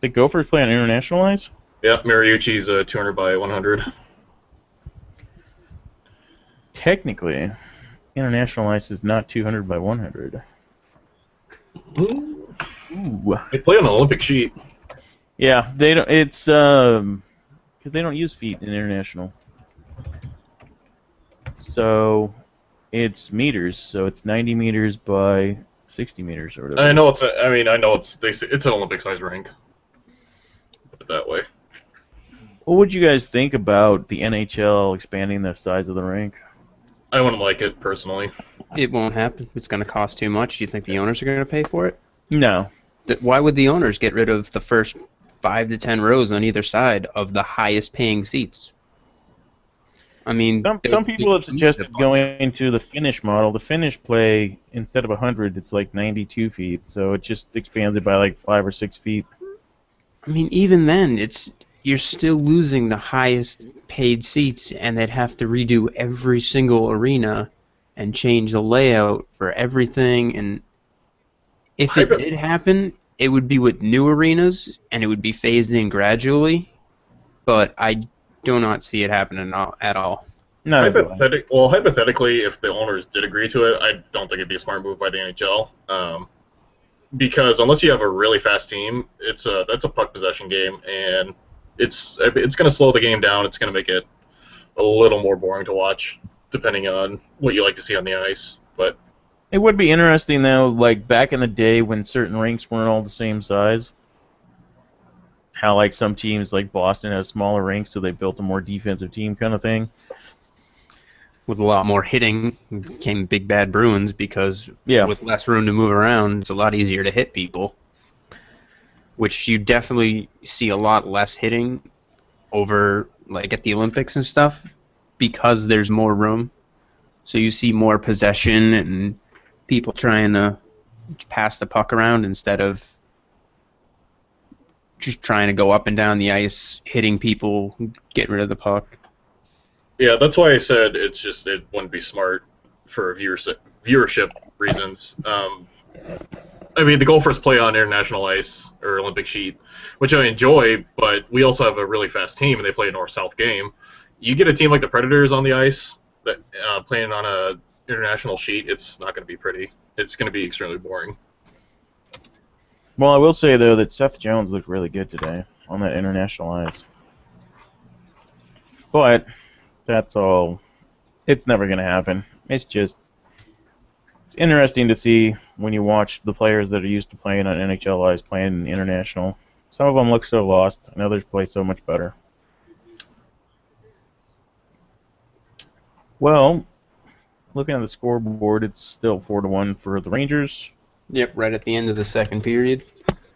The Gophers play on international ice? Yeah, Mariucci's 200 by 100. Technically, international ice is not 200 by 100. Ooh. Ooh. They play on an Olympic sheet. Yeah, they don't. It's because they don't use feet in international. So it's meters. So it's 90 meters by 60 meters or whatever. I know it's. I know it's an Olympic-sized rink. Put it that way. What would you guys think about the NHL expanding the size of the rink? I wouldn't like it personally. It won't happen. It's going to cost too much. Do you think the owners are going to pay for it? No. Why would the owners get rid of the first 5 to 10 rows on either side of the highest paying seats? I mean, some people have suggested going to the Finnish model. The Finnish play, instead of 100, it's like 92 feet, so it just expands it by like 5 or 6 feet. I mean, even then, you're still losing the highest paid seats, and they'd have to redo every single arena and change the layout for everything. And if it did happen, it would be with new arenas, and it would be phased in gradually. But I do not see it happening at all. No. Hypothetically, if the owners did agree to it, I don't think it'd be a smart move by the NHL. Because unless you have a really fast team, that's a puck possession game, and it's going to slow the game down. It's going to make it a little more boring to watch, depending on what you like to see on the ice. But it would be interesting though, like back in the day when certain rinks weren't all the same size. How like some teams like Boston have smaller rinks, so they built a more defensive team kind of thing. With a lot more hitting came Big Bad Bruins because with less room to move around, it's a lot easier to hit people. Which you definitely see a lot less hitting over, like at the Olympics and stuff, because there's more room. So you see more possession and people trying to pass the puck around instead of just trying to go up and down the ice, hitting people, get rid of the puck. Yeah, that's why I said it wouldn't be smart for viewership reasons. I mean, the golfers play on international ice or Olympic sheet, which I enjoy, but we also have a really fast team, and they play a north-south game. You get a team like the Predators on the ice that playing on a international sheet, it's not going to be pretty. It's going to be extremely boring. Well, I will say, though, that Seth Jones looked really good today on that international ice. But that's all. It's never going to happen. It's interesting to see when you watch the players that are used to playing on NHL ice playing international. Some of them look so lost, and others play so much better. Well, looking at the scoreboard, it's still 4-1 for the Rangers. Yep, right at the end of the second period.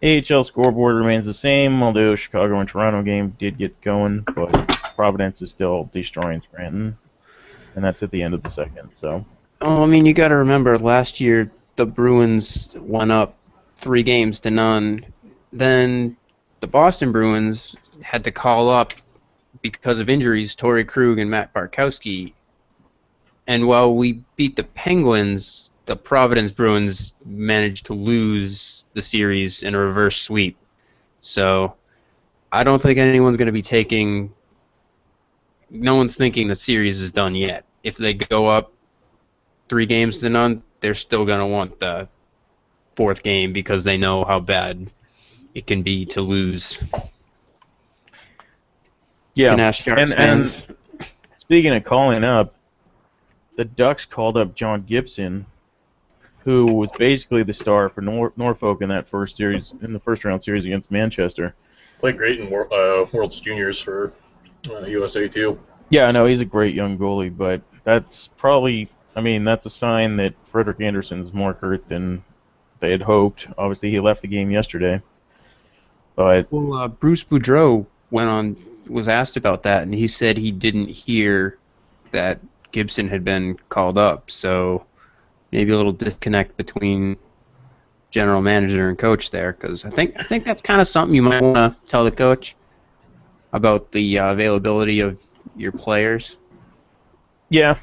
AHL scoreboard remains the same, although Chicago and Toronto game did get going, but Providence is still destroying Scranton, and that's at the end of the second. So. Oh, I mean, you got to remember last year the Bruins went up 3-0. Then the Boston Bruins had to call up because of injuries Torrey Krug and Matt Bartkowski. And while we beat the Penguins, the Providence Bruins managed to lose the series in a reverse sweep. So I don't think anyone's going to be taking... No one's thinking the series is done yet. If they go up 3-0, they're still going to want the fourth game because they know how bad it can be to lose. Yeah, and speaking of calling up, the Ducks called up John Gibson, who was basically the star for Norfolk in that first series, in the first round series against Manchester. Played great in World's Juniors for USA too. Yeah, I know he's a great young goalie, but that's probably, that's a sign that Frederik Andersen's more hurt than they had hoped. Obviously, he left the game yesterday. But Bruce Boudreau was asked about that, and he said he didn't hear that Gibson had been called up. So maybe a little disconnect between general manager and coach there, because I think that's kind of something you might want to tell the coach. about the availability of your players. Yeah,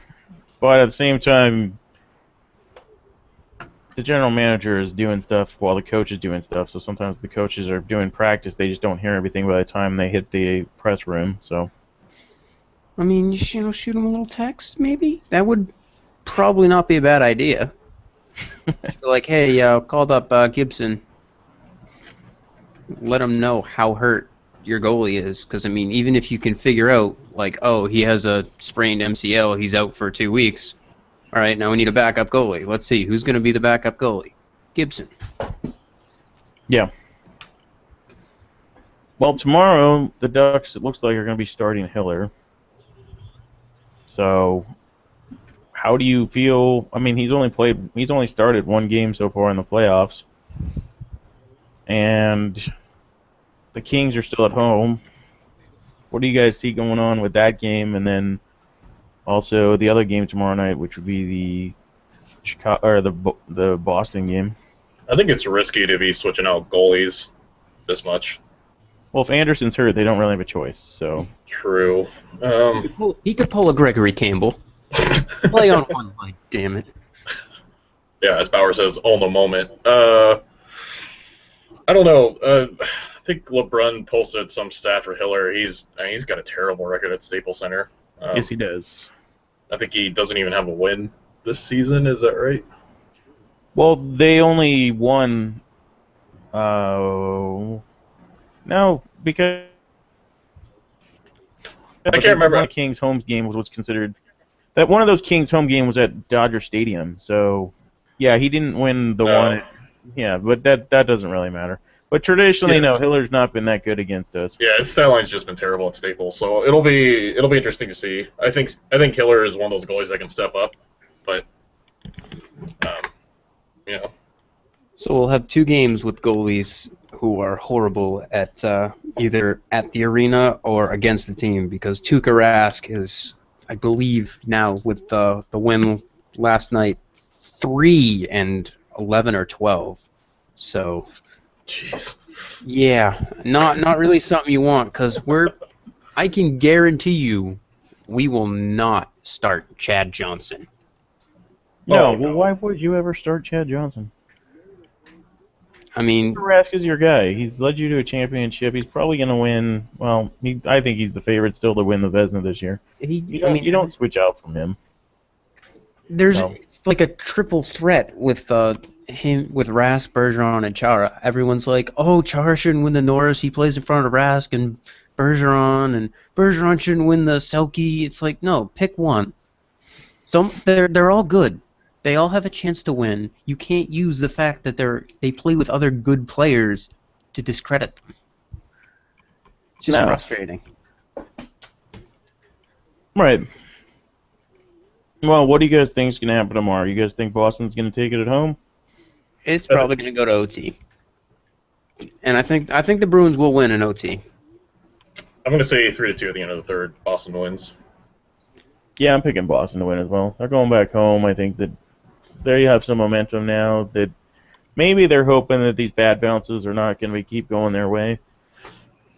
but at the same time, the general manager is doing stuff while the coach is doing stuff. So sometimes the coaches are doing practice, they just don't hear everything by the time they hit the press room. So I mean, shoot him a little text, maybe? That would probably not be a bad idea. Like, hey, called up Gibson. Let him know how hurt your goalie is. Because, I mean, even if you can figure out, like, oh, he has a sprained MCL, he's out for 2 weeks. All right, now we need a backup goalie. Let's see, who's going to be the backup goalie? Gibson. yeah. Well, tomorrow the Ducks, it looks like, are going to be starting Hiller. So how do you feel? I mean, he's only started one game so far in the playoffs, and the Kings are still at home. What do you guys see going on with that game, and then also the other game tomorrow night, which would be the Chicago or the Boston game? I think it's risky to be switching out goalies this much. Well, if Anderson's hurt, they don't really have a choice. So True. He could pull a Gregory Campbell. Play on one line, damn it. Yeah, as Bauer says, on the moment. I don't know. I think LeBrun posted some stat for Hiller. He's got a terrible record at Staples Center. yes, he does. I think he doesn't even have a win this season. Is that right? Well, they only won. No, because I can't remember. One of Kings' home game was what's considered that one of those Kings' home game was at Dodger Stadium. So, yeah, he didn't win the one. Yeah, but that doesn't really matter. But traditionally, no, Hiller's not been that good against us. Yeah, his stat line's just been terrible at Staples, so it'll be interesting to see. I think Hiller is one of those goalies that can step up, but you know. So we'll have 2 games with goalies who are horrible at either at the arena or against the team, because Tuukka Rask is, I believe now with the win last night, 3-11 or 12. So, jeez. Yeah, not really something you want, because I can guarantee you we will not start Chad Johnson. No, well, why would you ever start Chad Johnson? I mean, Rask is your guy. He's led you to a championship. He's probably going to win. Well, I think he's the favorite still to win the Vezina this year. You don't switch out from him. There's it's like a triple threat with him, with Rask, Bergeron, and Chara. Everyone's like, "Oh, Chara shouldn't win the Norris. He plays in front of Rask and Bergeron shouldn't win the Selke." It's like, no, pick one. They're all good. They all have a chance to win. You can't use the fact that they play with other good players to discredit them. It's just frustrating. Right. Well, what do you guys think is going to happen tomorrow? You guys think Boston's going to take it at home? It's probably going to go to OT. And I think the Bruins will win in OT. I'm going to say 3-2 at the end of the third. Boston wins. Yeah, I'm picking Boston to win as well. They're going back home. I think that they have some momentum now. That maybe they're hoping that these bad bounces are not going to keep going their way.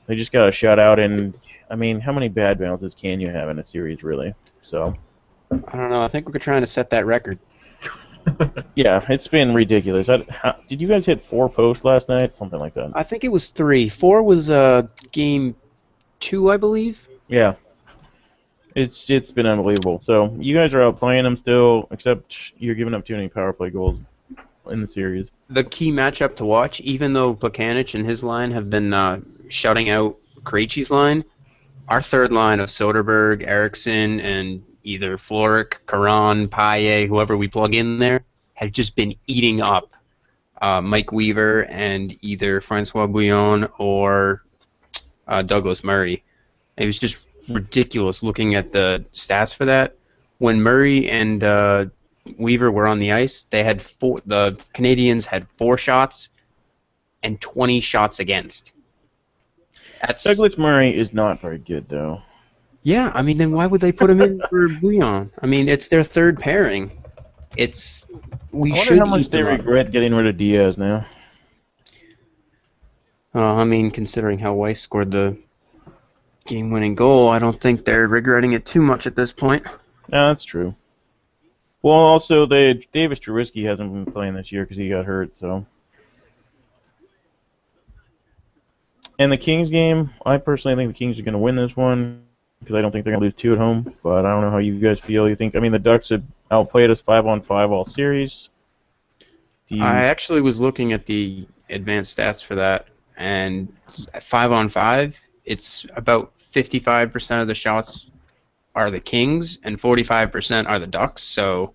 They just got a shutout, and I mean, how many bad bounces can you have in a series, really? So I don't know. I think we're trying to set that record. Yeah, it's been ridiculous. Did you guys hit 4 posts last night? Something like that. I think it was 3. 4 was game 2, I believe. Yeah. It's been unbelievable. So you guys are out playing them still, except you're giving up too many power play goals in the series. The key matchup to watch, even though Buchanan and his line have been shutting out Krejci's line, our third line of Soderberg, Eriksson, and either Floric, Caron, Paille, whoever we plug in there, have just been eating up Mike Weaver and either Francois Bouillon or Douglas Murray. It was just ridiculous looking at the stats for that. When Murray and Weaver were on the ice, the Canadians had 4 shots and 20 shots against. Douglas Murray is not very good, though. Yeah, I mean, then why would they put him in for Bouillon? I mean, it's their third pairing. I wonder how much they regret getting rid of Diaz now. I mean, considering how Weiss scored the game-winning goal. I don't think they're regretting it too much at this point. No, that's true. Well, also, Davis Trubisky hasn't been playing this year because he got hurt, so. And the Kings game, I personally think the Kings are going to win this one because I don't think they're going to lose 2 at home, but I don't know how you guys feel. You think, I mean, the Ducks have outplayed us 5-on-5 all series. I actually was looking at the advanced stats for that, and 5-on-5, it's about 55% of the shots are the Kings and 45% are the Ducks. So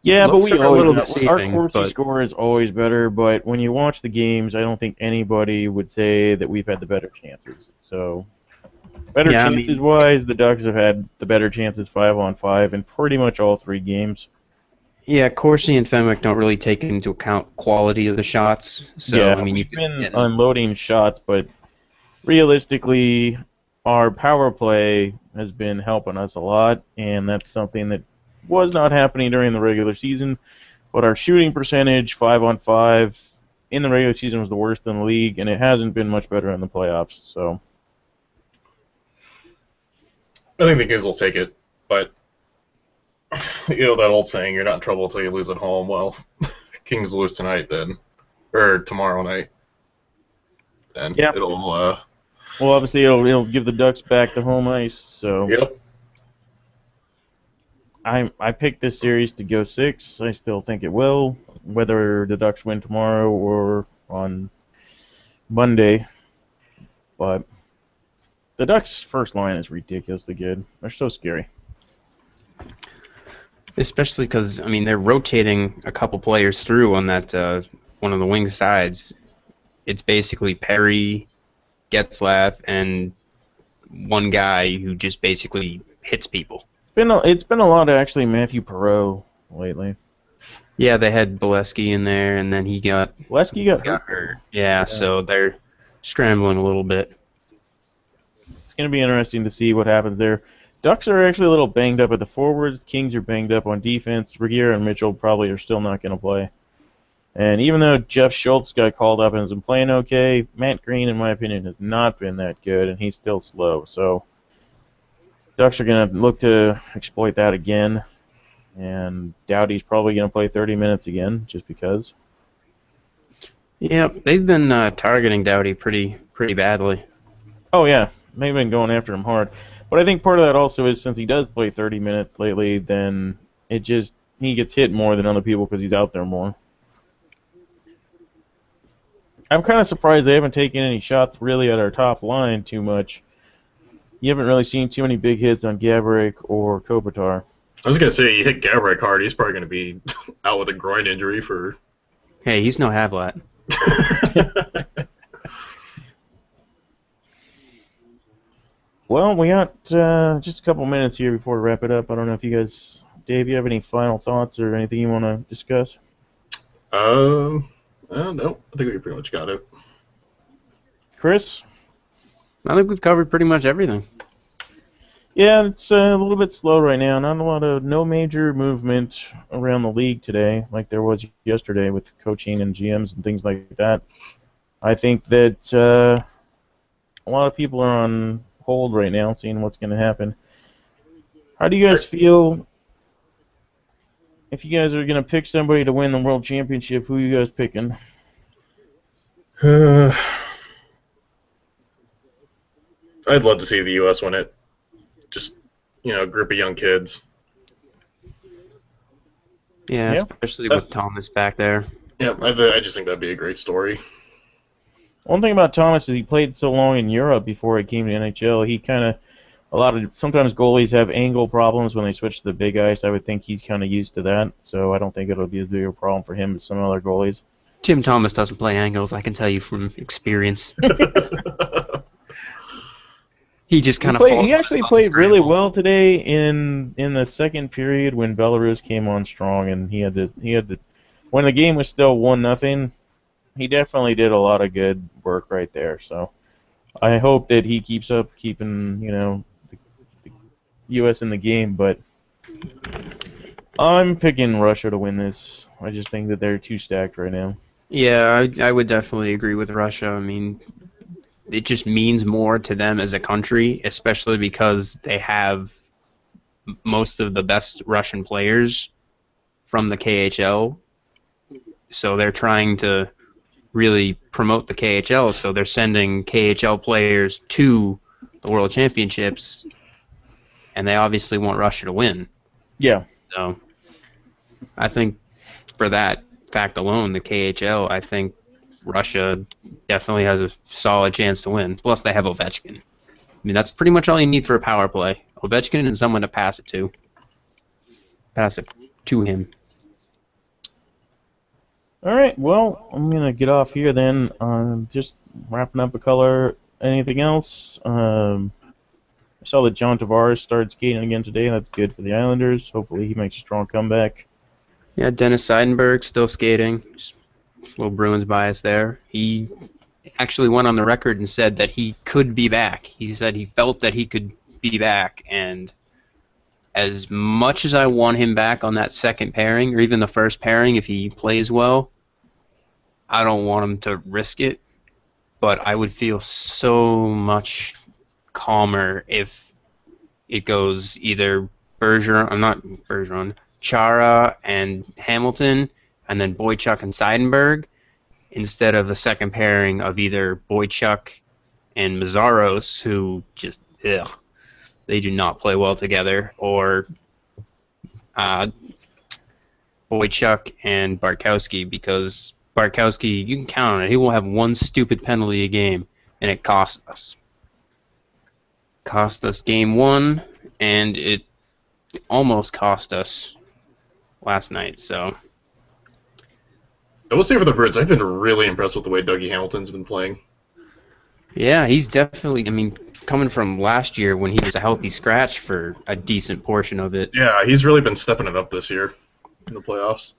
yeah, but we always our deceiving, Corsi score is always better. But when you watch the games, I don't think anybody would say that we've had the better chances. So better chances wise, the Ducks have had the better chances 5-on-5 in pretty much all 3 games. Yeah, Corsi and Fenwick don't really take into account quality of the shots. So yeah, I mean, we've been unloading shots, but realistically, our power play has been helping us a lot, and that's something that was not happening during the regular season. But our shooting percentage, 5-on-5, in the regular season was the worst in the league, and it hasn't been much better in the playoffs. So I think the Kings will take it, but you know that old saying, "You're not in trouble until you lose at home." Well, Kings lose tonight, then, or tomorrow night, then it'll. Well, obviously it'll give the Ducks back to home ice. So. Yep. I picked this series to go 6. I still think it will, whether the Ducks win tomorrow or on Monday. But the Ducks' first line is ridiculously good. They're so scary. Especially because, I mean, they're rotating a couple players through on that one of the wing sides. It's basically Perry, Getzlaff, and one guy who just basically hits people. It's been a lot of actually Matthew Perreault lately. Yeah, they had Bolesky in there, and then he got hurt. Yeah, so they're scrambling a little bit. It's going to be interesting to see what happens there. Ducks are actually a little banged up at the forwards. Kings are banged up on defense. Regier and Mitchell probably are still not going to play. And even though Jeff Schultz got called up and has been playing okay, Matt Green, in my opinion, has not been that good, and he's still slow. So Ducks are going to look to exploit that again, and Doughty's probably going to play 30 minutes again, just because. Yeah, they've been targeting Doughty pretty badly. Oh, yeah. They've been going after him hard. But I think part of that also is since he does play 30 minutes lately, then he gets hit more than other people because he's out there more. I'm kind of surprised they haven't taken any shots really at our top line too much. You haven't really seen too many big hits on Gaborik or Kopitar. I was going to say, you hit Gaborik hard, he's probably going to be out with a groin injury for... Hey, he's no Havlat. Well, we got just a couple minutes here before we wrap it up. I don't know if you guys... Dave, you have any final thoughts or anything you want to discuss? No. I think we pretty much got it. Chris? I think we've covered pretty much everything. Yeah, it's a little bit slow right now. No major movement around the league today, like there was yesterday with coaching and GMs and things like that. I think that a lot of people are on hold right now, seeing what's going to happen. How do you guys feel? If you guys are going to pick somebody to win the World Championship, who are you guys picking? I'd love to see the U.S. win it. Just, a group of young kids. Yeah, especially with Thomas back there. Yeah, I just think that'd be a great story. One thing about Thomas is he played so long in Europe before he came to NHL. He sometimes goalies have angle problems when they switch to the big ice. I would think he's kind of used to that, so I don't think it'll be as big a problem for him as some other goalies. Tim Thomas doesn't play angles, I can tell you from experience. He just kind of falls. He actually played really well today in the second period when Belarus came on strong, and he had to when the game was still 1-0. He definitely did a lot of good work right there. So I hope that he keeps up keeping the U.S. in the game. But I'm picking Russia to win this. I just think that they're too stacked right now. Yeah, I would definitely agree with Russia. I mean, it just means more to them as a country, especially because they have most of the best Russian players from the KHL. So they're trying to really promote the KHL, so they're sending KHL players to the World Championships, and they obviously want Russia to win. Yeah. So I think for that fact alone, the KHL, I think Russia definitely has a solid chance to win. Plus, they have Ovechkin. I mean, that's pretty much all you need for a power play. Ovechkin and someone to pass it to. Pass it to him. All right. Well, I'm gonna get off here then. Just wrapping up a color. Anything else? I saw that John Tavares started skating again today. That's good for the Islanders. Hopefully, he makes a strong comeback. Yeah, Dennis Seidenberg still skating. Just a little Bruins bias there. He actually went on the record and said that he could be back. He said he felt that he could be back, and as much as I want him back on that second pairing, or even the first pairing if he plays well, I don't want him to risk it. But I would feel so much calmer if it goes either Chara and Hamilton, and then Boychuk and Seidenberg, instead of the second pairing of either Boychuk and Mazzaros, who just, they do not play well together, or Boychuk and Bartkowski, because Bartkowski, you can count on it, he will have one stupid penalty a game, and it cost us. Cost us game one, and it almost cost us last night, so... I will say for the Birds, I've been really impressed with the way Dougie Hamilton's been playing. Yeah, he's definitely, I mean, coming from last year when he was a healthy scratch for a decent portion of it. Yeah, he's really been stepping it up this year in the playoffs.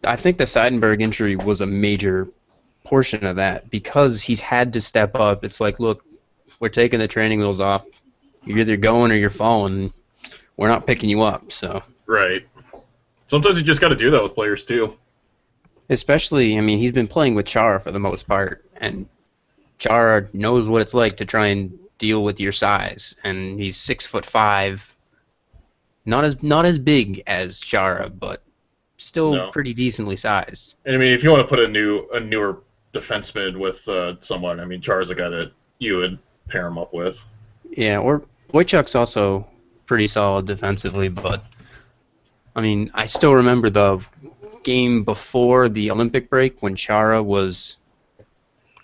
I think the Seidenberg injury was a major portion of that because he's had to step up. It's like, look, we're taking the training wheels off. You're either going or you're falling. We're not picking you up, so. Right. Sometimes you just got to do that with players, too. Especially, I mean, he's been playing with Chara for the most part, and Chara knows what it's like to try and deal with your size, and he's 6'5", not as big as Chara, but still pretty decently sized. And I mean, if you want to put a newer defenseman with someone, I mean, Chara's a guy that you would pair him up with. Yeah, or Wojciech's also pretty solid defensively, but I mean, I still remember the game before the Olympic break when Chara was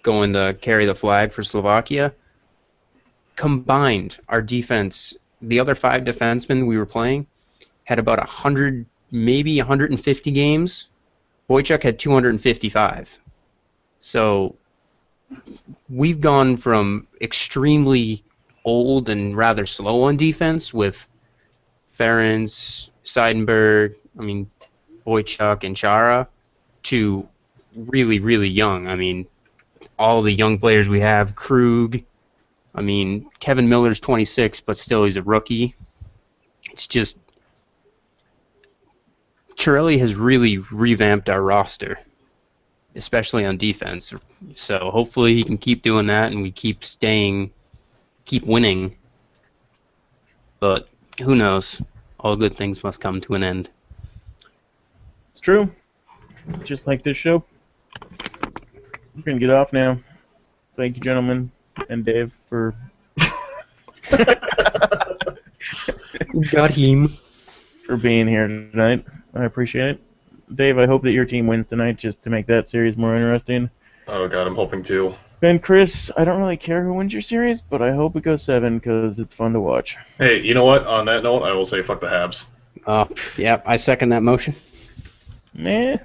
going to carry the flag for Slovakia. Combined, our defense, the other 5 defensemen we were playing, had about 100, maybe 150 games. Wojciech had 255. So we've gone from extremely old and rather slow on defense with Ferentz, Seidenberg, I mean, Boychuk and Chara, to really, really young. I mean, all the young players we have, Krug, I mean, Kevin Miller's 26, but still he's a rookie. It's just, Chiarelli has really revamped our roster, especially on defense. So hopefully he can keep doing that and we keep winning. But who knows? All good things must come to an end. It's true. Just like this show. We're going to get off now. Thank you, gentlemen, and Dave, for... Got him. For being here tonight. I appreciate it. Dave, I hope that your team wins tonight just to make that series more interesting. Oh, God, I'm hoping to. And Chris, I don't really care who wins your series, but I hope it goes 7 because it's fun to watch. Hey, you know what? On that note, I will say fuck the Habs. Yeah, I second that motion. Meh.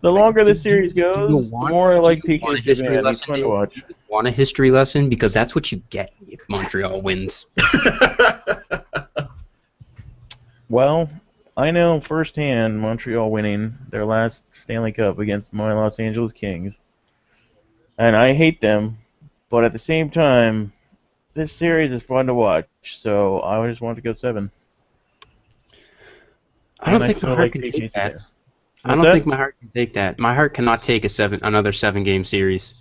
The longer the series goes, the more I like PK's event. It's fun to watch. Want a history lesson? Because that's what you get if Montreal wins. Well, I know firsthand Montreal winning their last Stanley Cup against my Los Angeles Kings. And I hate them, but at the same time, this series is fun to watch, so I just want to go 7. I don't think my heart can take that. I don't think my heart can take that. My heart cannot take another 7-game series.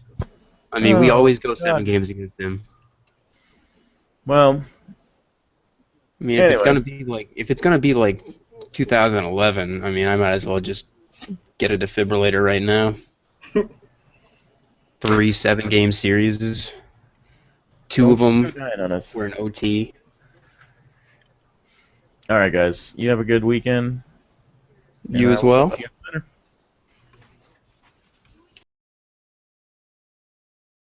I mean, we Oh, always go God. 7 games against them. Well, I mean, Anyway. if it's gonna be like 2011, I mean, I might as well just get a defibrillator right now. 3 7-game series. 2 of don't them keep dying on us. were an OT. All right, guys. You have a good weekend. You and I as will well. talk to you